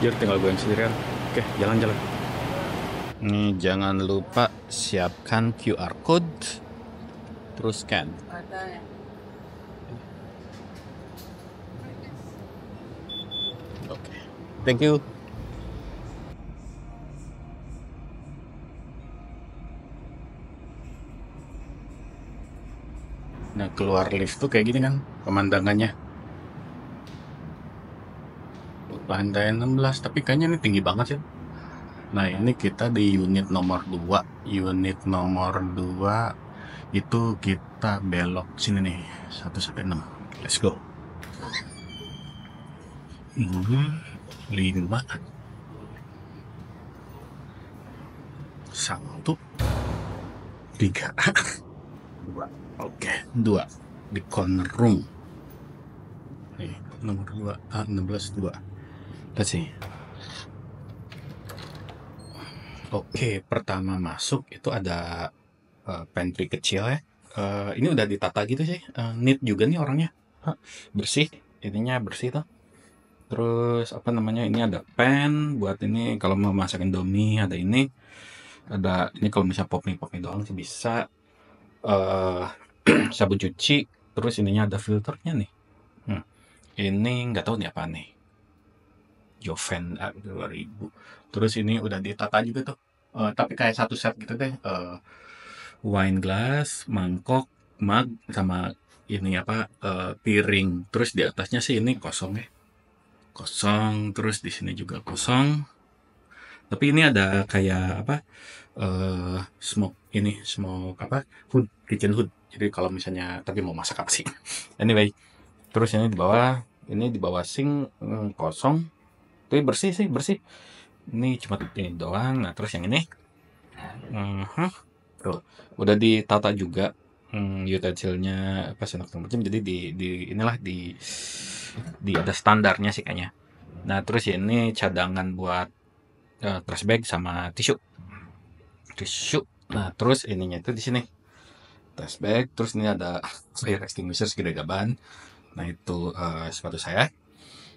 Jur, tinggal gue yang sendirian. Oke, jalan-jalan. Nih, jangan lupa siapkan QR code, terus scan. Oke, thank you. Nah, keluar lift tuh kayak gini kan pemandangannya. Lantai 16, tapi kayaknya ini tinggi banget ya. Nah, ini kita di unit nomor 2. Unit nomor 2 itu kita belok sini nih, 1 sampai 6. Let's go. 5, 1, 3, 2. Oke, 2 di corner room. Nih, nomor 2, A16 2. Let's see. Oke, pertama masuk itu ada pantry kecil ya. Ini udah ditata gitu sih. Neat juga nih orangnya. Bersih, ininya bersih tuh. Terus apa namanya? Ini ada pan buat ini kalau mau masak Indomie, ada ini. Ada ini kalau misalnya pop mie doang sih bisa. Sabun cuci, terus ininya ada filternya nih. Ini nggak tahu nih apa nih. Joven 2000. Terus ini udah ditata juga tuh. Tapi kayak satu set gitu deh. Wine glass, mangkok, mug, sama ini apa piring. Terus di atasnya sih ini kosong ya. Kosong. Terus di sini juga kosong. Tapi ini ada kayak apa? Smoke apa? Hood, kitchen hood. Jadi kalau misalnya tapi mau masak apa sih? Anyway, terus ini di bawah sink kosong. Tapi bersih sih, bersih. Ini cuma ini doang. Nah, terus yang ini tuh udah ditata juga utensilnya apa segala macam. Jadi inilah di ada standarnya sih kayaknya. Nah, terus ini cadangan buat trash bag sama tisu. Nah, terus ininya itu di sini. Trash bag, terus ini ada fire extinguisher segede gaban. Nah, itu sepatu saya.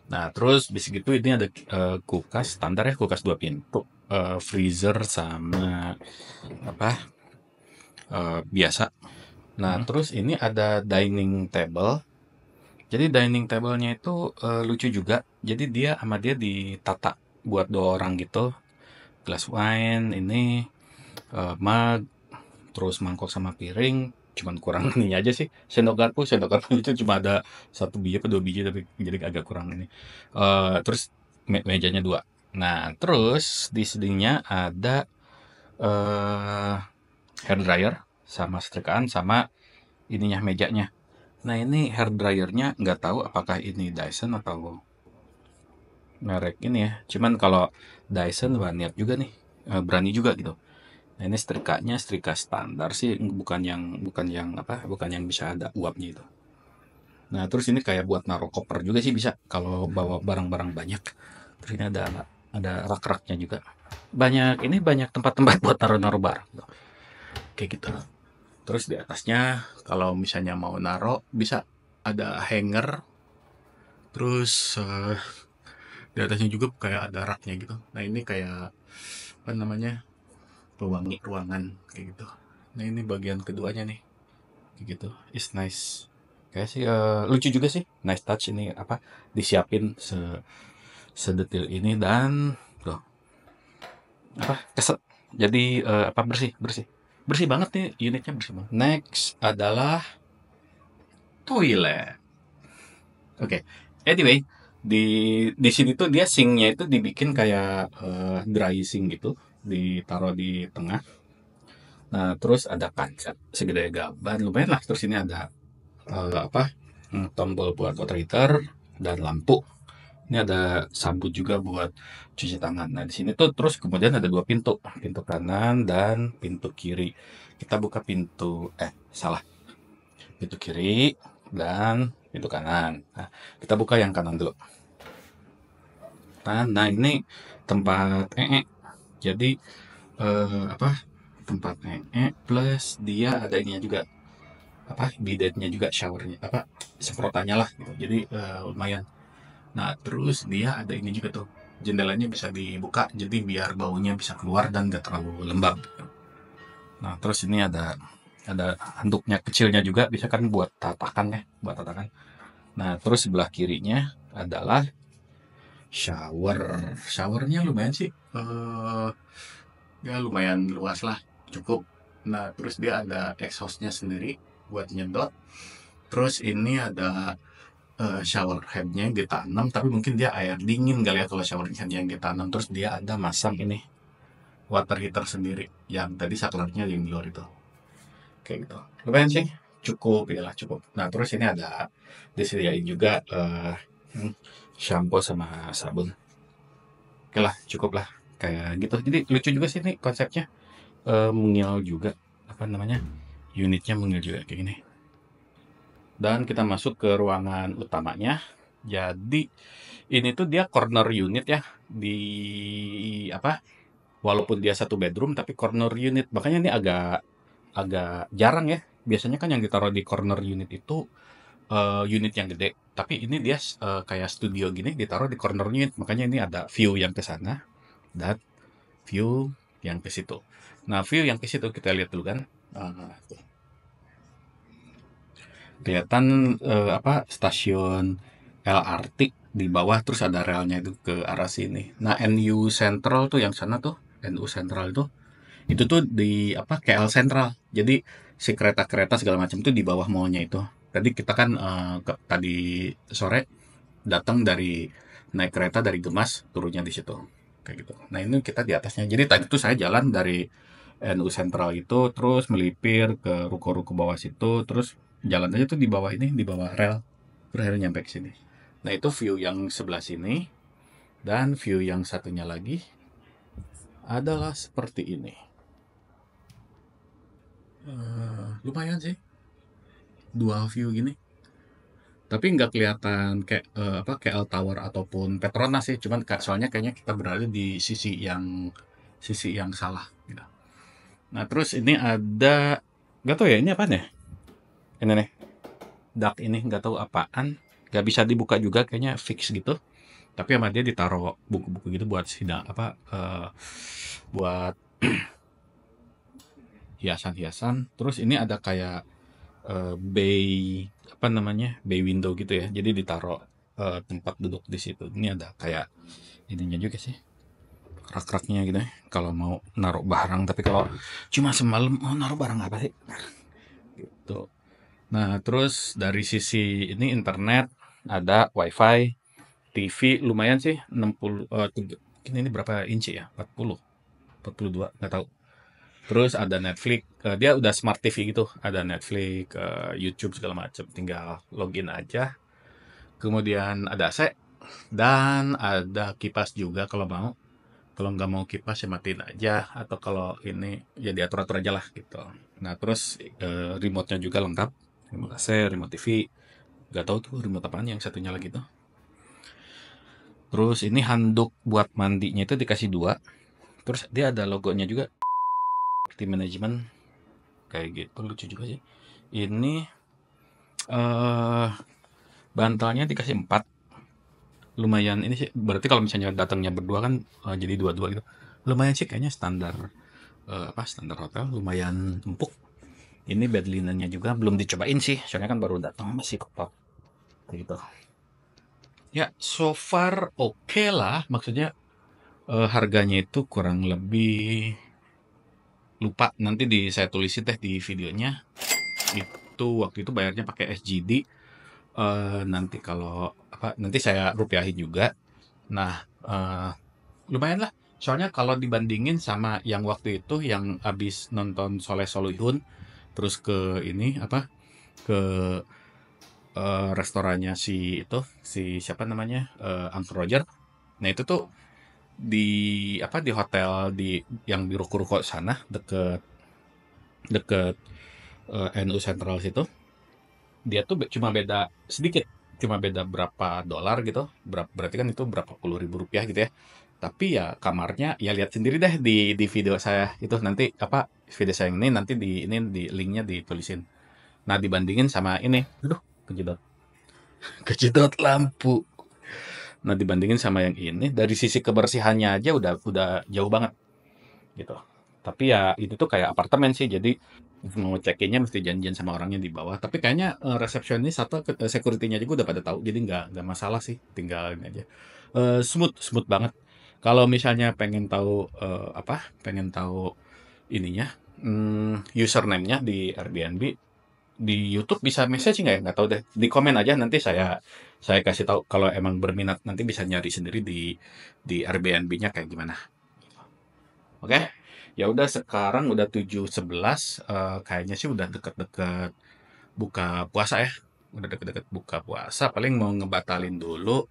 Nah, terus bis gitu ini ada kulkas standar ya, kulkas 2 pintu, freezer sama apa biasa. Nah, terus ini ada dining table. Jadi dining table-nya itu lucu juga. Jadi dia ditata buat 2 orang gitu. Glass wine ini mug, terus mangkok sama piring. Cuman kurang ini aja sih. Sendok garpu itu cuma ada 1 biji atau 2 biji tapi jadi agak kurang ini. Terus mejanya 2. Nah, terus di sininya ada hair dryer sama setrikaan sama ininya mejanya. Nah, ini hair dryernya nggak tahu apakah ini Dyson atau merek ini ya. Cuman kalau Dyson wah niat juga nih, berani juga gitu. Nah, ini setrikanya setrika standar sih, bukan yang bisa ada uapnya itu. Nah, terus ini kayak buat naruh koper juga sih bisa kalau bawa barang-barang banyak. Terus ini ada rak-raknya juga. Banyak tempat-tempat buat naruh-naruh barang. Kayak gitu. Terus di atasnya kalau misalnya mau naruh bisa ada hanger. Terus di atasnya juga kayak ada raknya gitu. Nah, ini kayak apa namanya? Pewangi ruangan kayak gitu. Nah, ini bagian keduanya nih. Kayak gitu. It's nice. Kayak sih lucu juga sih. Nice touch ini apa disiapin sedetil ini dan tuh apa keset. Jadi apa bersih, bersih. Bersih banget nih unitnya bersih banget. Next adalah toilet. Oke. Anyway, di sini tuh dia sinknya itu dibikin kayak dry sink gitu, ditaruh di tengah. Nah, terus ada kaca segede gaban, lumayan lah. Terus ini ada apa? Tombol buat water heater dan lampu. Ini ada sabut juga buat cuci tangan. Nah, di sini tuh terus kemudian ada 2 pintu, pintu kanan dan pintu kiri. Kita buka pintu kiri dan pintu kanan. Nah, kita buka yang kanan dulu. Nah, ini tempat Jadi apa? Tempat plus dia ada ininya juga apa? Bidetnya juga showernya semprotannya lah gitu. Jadi lumayan. Nah, terus dia ada ini juga tuh jendelanya bisa dibuka jadi biar baunya bisa keluar dan gak terlalu lembab. Nah terus ini ada handuknya kecilnya juga, bisa kan buat tatakan ya, buat tatakan. Nah terus sebelah kirinya adalah showernya lumayan sih, ya lumayan luas lah, cukup. Nah terus dia ada exhaustnya sendiri buat nyedot. Terus ini ada shower headnya yang ditanam, tapi mungkin dia air dingin kali ya kalau shower headnya yang ditanam. Terus dia ada masang ini water heater sendiri yang tadi saklarnya yang di luar itu, kayak gitu. Lumayan sih, cukup ya lah, cukup. Nah terus ini ada disediain juga shampoo sama sabun. Oke lah, cukup lah, kayak gitu. Jadi lucu juga sih nih konsepnya. Mungil juga, apa namanya, unitnya mungil juga kayak gini. Dan kita masuk ke ruangan utamanya. Jadi ini tuh dia corner unit ya, di apa, walaupun dia satu bedroom tapi corner unit. Makanya ini agak agak jarang ya. Biasanya kan yang ditaruh di corner unit itu unit yang gede, tapi ini dia kayak studio gini ditaruh di corner unit. Makanya ini ada view yang ke sana dan view yang ke situ. Nah view yang ke situ kita lihat dulu kan. Tuh. Kelihatan apa, stasiun LRT di bawah, terus ada relnya itu ke arah sini. Nah NU Central tuh yang sana tuh, NU Central itu tuh di apa, KL Central. Jadi si kereta-kereta segala macam tuh di bawah mallnya itu. Tadi kita kan tadi sore datang dari naik kereta dari Gemas, turunnya di situ kayak gitu. Nah ini kita di atasnya. Jadi tadi tuh saya jalan dari NU Central itu, terus melipir ke ruko-ruko bawah situ, terus jalan aja tuh di bawah ini, di bawah rel, terus akhirnya nyampe ke sini. Nah itu view yang sebelah sini, dan view yang satunya lagi adalah seperti ini. Lumayan sih, dua view gini. Tapi nggak kelihatan kayak apa, KL Tower ataupun Petronas sih, cuman soalnya kayaknya kita berada di sisi yang salah gitu. Nah terus ini ada, nggak tahu ya ini apaan ya, ini nih dak ini nggak tahu apaan, nggak bisa dibuka juga, kayaknya fix gitu. Tapi sama dia ditaruh buku-buku gitu buat sidang apa, buat hiasan-hiasan. Terus ini ada kayak bay, apa namanya, bay window gitu ya, jadi ditaruh tempat duduk di situ. Ini ada kayak ininya juga sih, rak-raknya gitu ya, kalau mau naruh barang. Tapi kalau cuma semalam mau naruh barang apa sih gitu. Nah terus dari sisi ini internet, ada wifi, TV lumayan sih, 60 ini berapa inci ya, 40 42 nggak tahu. Terus ada Netflix, dia udah smart TV gitu, ada Netflix, YouTube segala macam, tinggal login aja. Kemudian ada AC dan ada kipas juga kalau mau. Kalau nggak mau kipas ya matiin aja, atau kalau ini ya diatur-atur aja lah gitu. Nah terus remote-nya juga lengkap, remote AC, remote TV. Nggak tahu tuh remote apaan yang satunya lagi tuh. Terus ini handuk buat mandinya itu dikasih dua. Terus dia ada logonya juga, tim manajemen kayak gitu, lucu juga sih. Ini bantalnya dikasih 4. Lumayan ini sih, berarti kalau misalnya datangnya berdua kan jadi dua-dua gitu. Lumayan sih kayaknya standar apa, standar hotel, lumayan empuk. Ini bed linennya juga belum dicobain sih, soalnya kan baru datang, masih kotor gitu. Ya so far oke lah, maksudnya harganya itu kurang lebih, lupa nanti saya tulisin deh di videonya. Itu waktu itu bayarnya pakai SGD. Nanti kalau apa, nanti saya rupiahin juga. Nah lumayan lah, soalnya kalau dibandingin sama yang waktu itu yang abis nonton Soleh Solihun, terus ke ini apa, ke restorannya si siapa namanya, Uncle Roger. Nah itu tuh di apa, di hotel di yang di ruko-ruko sana, deket deket NU Central situ. Dia tuh cuma beda sedikit, cuma beda berapa dolar gitu, berarti kan itu berapa puluh ribu rupiah gitu ya. Tapi ya kamarnya ya lihat sendiri deh di video saya itu, nanti apa, video saya ini nanti di linknya ditulisin. Nah dibandingin sama ini, aduh kejedot kejedot lampu. Nah, dibandingin sama yang ini, dari sisi kebersihannya aja udah jauh banget gitu. Tapi ya itu tuh kayak apartemen sih, jadi mau check-in-nya mesti janjian sama orangnya di bawah. Tapi kayaknya resepsionis atau security-nya juga udah pada tahu, jadi nggak masalah sih, tinggal ini aja. Smooth smooth banget. Kalau misalnya pengen tahu pengen tahu ininya, username-nya di Airbnb, di YouTube bisa message nggak ya? Nggak tahu deh. Di komen aja nanti saya kasih tahu kalau emang berminat nanti bisa nyari sendiri di Airbnb-nya kayak gimana. Oke? Ya udah sekarang udah 7.11, kayaknya sih udah deket-deket buka puasa ya. Udah deket-deket buka puasa, paling mau ngebatalin dulu,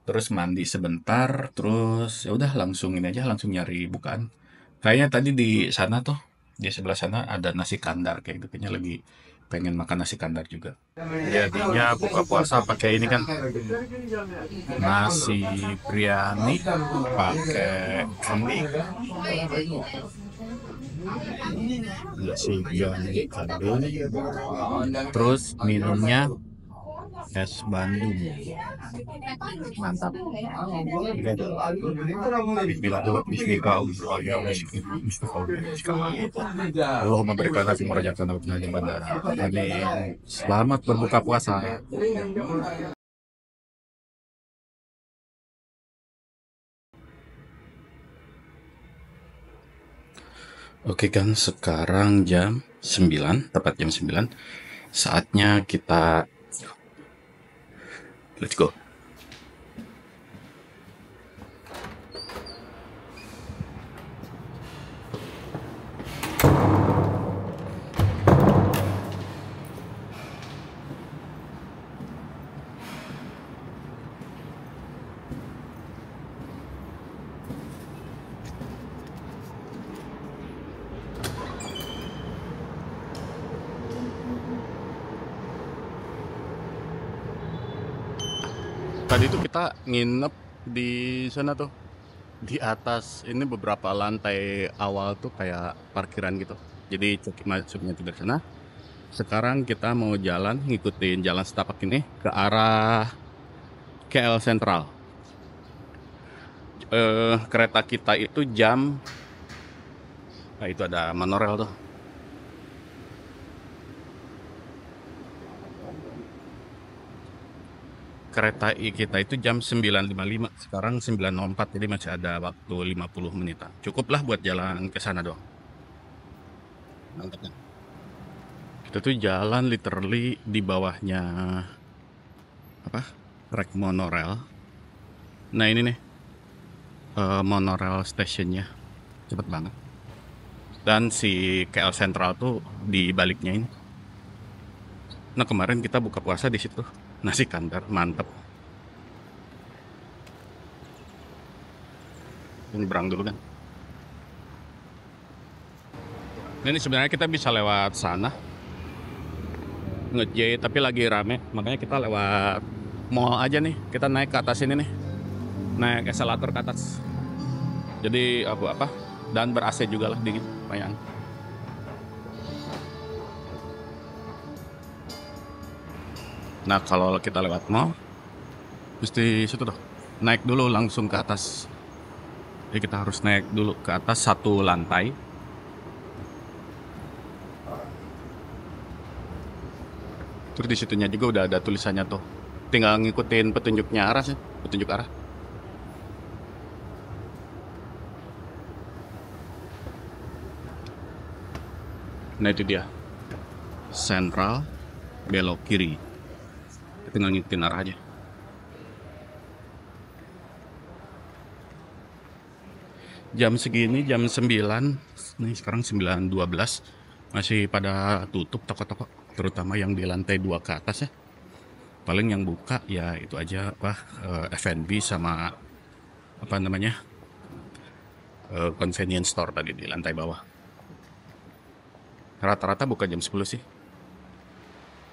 terus mandi sebentar, terus ya udah langsung ini aja, langsung nyari bukaan. Kayaknya tadi di sana tuh, di sebelah sana ada nasi kandar kayak gitu. Kayaknya lagi pengen makan nasi kandar juga. Jadinya buka puasa pakai ini kan nasi biryani pakai kambing, nasi biryani kambing, terus minumnya es Bandung. Mantap. Oke. Allah memberikan hati merajatkan di bandara. Amin. Selamat berbuka puasa. Oke kan, sekarang jam 9, tepat jam 9. Saatnya kita let's go. Tadi itu kita nginep di sana tuh, di atas ini beberapa lantai awal tuh kayak parkiran gitu. Jadi masuknya tuh dari sana. Sekarang kita mau jalan ngikutin jalan setapak ini ke arah KL Sentral. Kereta kita itu jam, nah itu ada monorail tuh. Kereta kita itu jam 9.55, sekarang 9.04, jadi masih ada waktu 50 menitan. Cukuplah buat jalan ke sana doang. Mantap kan? Kita tuh jalan literally di bawahnya apa? Rek monorail. Nah ini nih monorail stationnya, cepet banget. Dan si KL Sentral tuh di baliknya ini. Nah kemarin kita buka puasa di situ, nasi kandar mantep. Ini berang dulu kan. Ini sebenarnya kita bisa lewat sana ngejay, tapi lagi rame, makanya kita lewat mall aja nih. Kita naik ke atas ini nih, naik eskalator ke atas. Jadi apa dan ber AC juga lah, dingin lumayan. Nah kalau kita lewat mall mesti situ tuh, naik dulu langsung ke atas. Jadi kita harus naik dulu ke atas 1 lantai. Terus di situnya juga udah ada tulisannya tuh. Tinggal ngikutin petunjuknya arah sih, petunjuk arah. Nah itu dia, Sentral belok kiri. Kita tinggal ngikutin arah aja. Jam segini, jam 9, nih sekarang 9.12, masih pada tutup toko-toko, terutama yang di lantai 2 ke atas ya. Paling yang buka ya itu aja F&B sama apa namanya convenience store tadi di lantai bawah. Rata-rata buka jam 10 sih.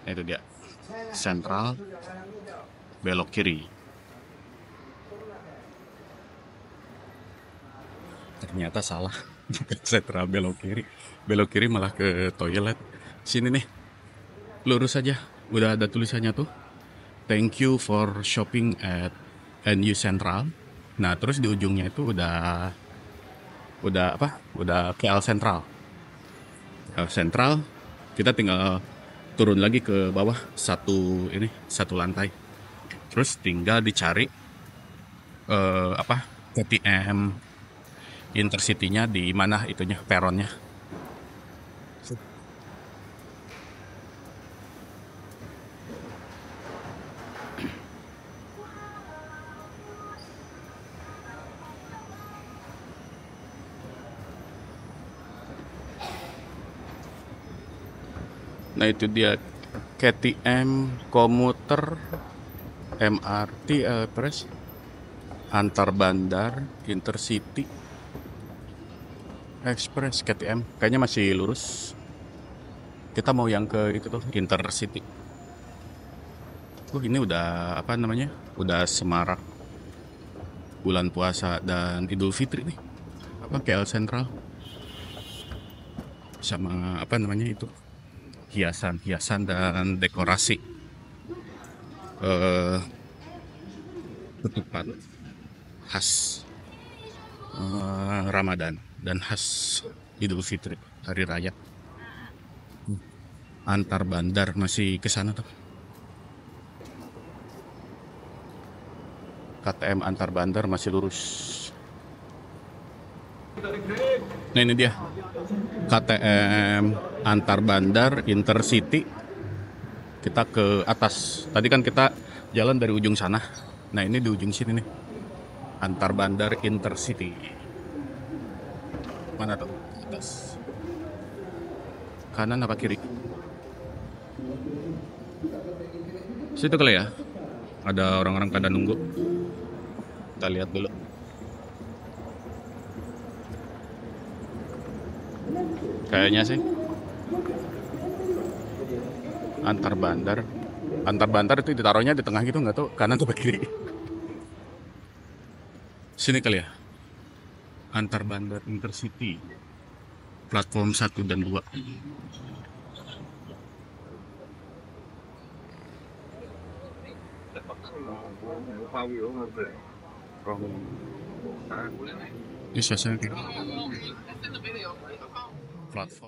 Nah itu dia, Sentral belok kiri. Ternyata salah. Sentral belok kiri malah ke toilet. Sini nih, lurus aja, udah ada tulisannya tuh, thank you for shopping at NU Central. Nah, terus di ujungnya itu udah apa? Udah KL Central. KL Central, kita tinggal turun lagi ke bawah satu lantai. Terus tinggal dicari apa? KTM Intercity-nya di mana itunya peronnya. Nah, itu dia KTM komuter MRT Express antar bandar Intercity Express KTM kayaknya masih lurus. Kita mau yang ke itu tuh Intercity. Ini udah apa namanya? Udah semarak bulan puasa dan Idul Fitri nih. Apa KL Central sama apa namanya itu hiasan dan dekorasi eh ketupat khas Ramadan dan khas Idul Fitri hari raya. Antar bandar masih ke sana tuh. KTM antar bandar masih lurus. Nah, ini dia KTM antar bandar Intercity. Kita ke atas. Tadi kan kita jalan dari ujung sana. Nah, ini di ujung sini nih. Antar bandar Intercity. Mana tuh? Atas. Kanan apa kiri? Situ kali ya. Ada orang-orang pada nunggu. Kita lihat dulu. Kayaknya sih antar bandar itu ditaruhnya di tengah gitu, nggak tahu kanan atau kiri. Sini kali ya, antar bandar Intercity platform 1 dan 2. Ini suasana kayak platform